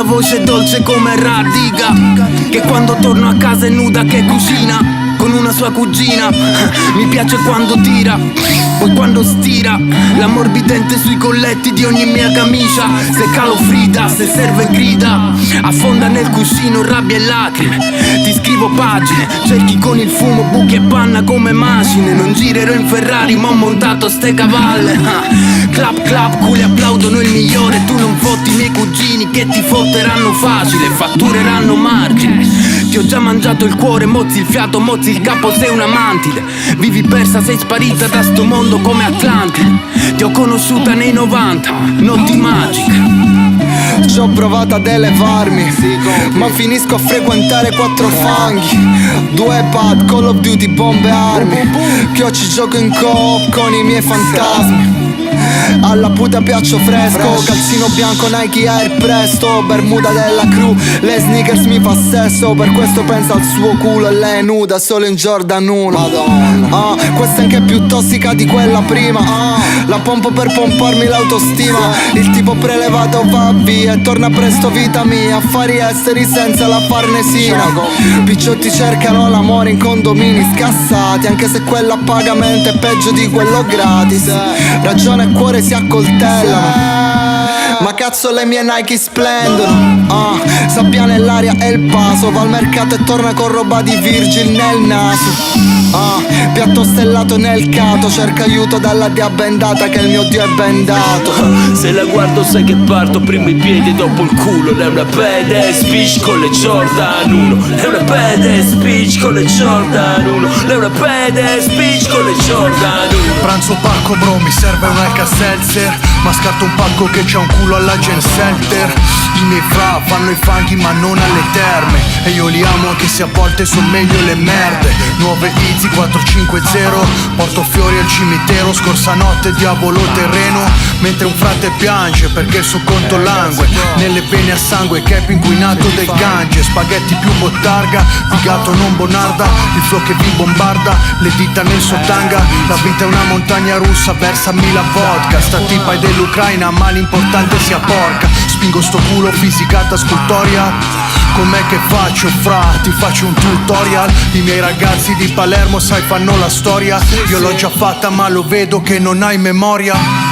una voce dolce come Radiga, che quando torno a casa è nuda che cucina con una sua cugina. Mi piace quando tira, poi quando stira, l'ammorbidente sui colletti di ogni mia camicia. Se calo Frida, se serve grida, affonda nel cuscino rabbia e lacrime. Ti scrivo pagine, cerchi con il fumo buchi e panna come macine. Non girerò in Ferrari ma ho montato ste cavalle. Clap clap, culi applaudono il migliore. Tu non fotti i miei cugini che ti fotteranno facile, fattureranno margine. Ti ho già mangiato il cuore, mozzi il fiato, mozzi il capo, sei una mantide. Vivi persa, sei sparita da sto mondo come Atlantide. Ti ho conosciuta nei 90, notti magiche. Ci ho provato ad elevarmi, ma finisco a frequentare 4 fanghi, 2 pad, Call of Duty, bombe e armi. Che io ci gioco in coop con i miei fantasmi. Alla puta piaccio fresco, calzino bianco Nike Air Presto, bermuda della crew, le sneakers mi fa sesso. Per questo pensa al suo culo e lei è nuda solo in Jordan 1. Madonna, questa è anche più tossica di quella prima. La pompo per pomparmi l'autostima. Il tipo prelevato va via e torna presto vita mia. Affari esteri senza la farnesina. Picciotti cercano l'amore in condomini scassati, anche se quello a pagamento è peggio di quello gratis. Ragione e cuore si accoltellano, ma cazzo le mie Nike splendono. Sabbia nell'aria e il paso, va al mercato e torna con roba di Virgil nel naso. Piatto stellato nel cato, cerca aiuto dalla diabendata che il mio Dio è bendato. Se la guardo sai che parto, prima i piedi e dopo il culo. Lei è una badass bitch con le Jordan 1. Lei è una badass bitch con le Jordan 1. Lei è una badass bitch con le Jordan 1. Pranzo pacco bro, mi serve un Alka-Seltzer, ma scarto un pacco che c'ha un culo alla Gen Center. I miei fra fanno i fanghi ma non alle terme, e io li amo anche se a volte son meglio le merde. Nuove Easy 450, porto fiori al cimitero. Scorsa notte diavolo terreno, mentre un frate piange perché il suo conto langue. Nelle vene a sangue, cap inquinato del Gange. Spaghetti più bottarga, di gatto non bonarda. Il flow che vi bombarda, le dita nel suo tanga. La vita è una montagna russa, versami la vodka. Sta tipa è dell'Ucraina ma l'importante sia porca. Spingo sto culo, fisicata scultoria. Com'è che faccio fra? Ti faccio un tutorial. I miei ragazzi di Palermo sai fanno la storia. Io l'ho già fatta ma lo vedo che non hai memoria.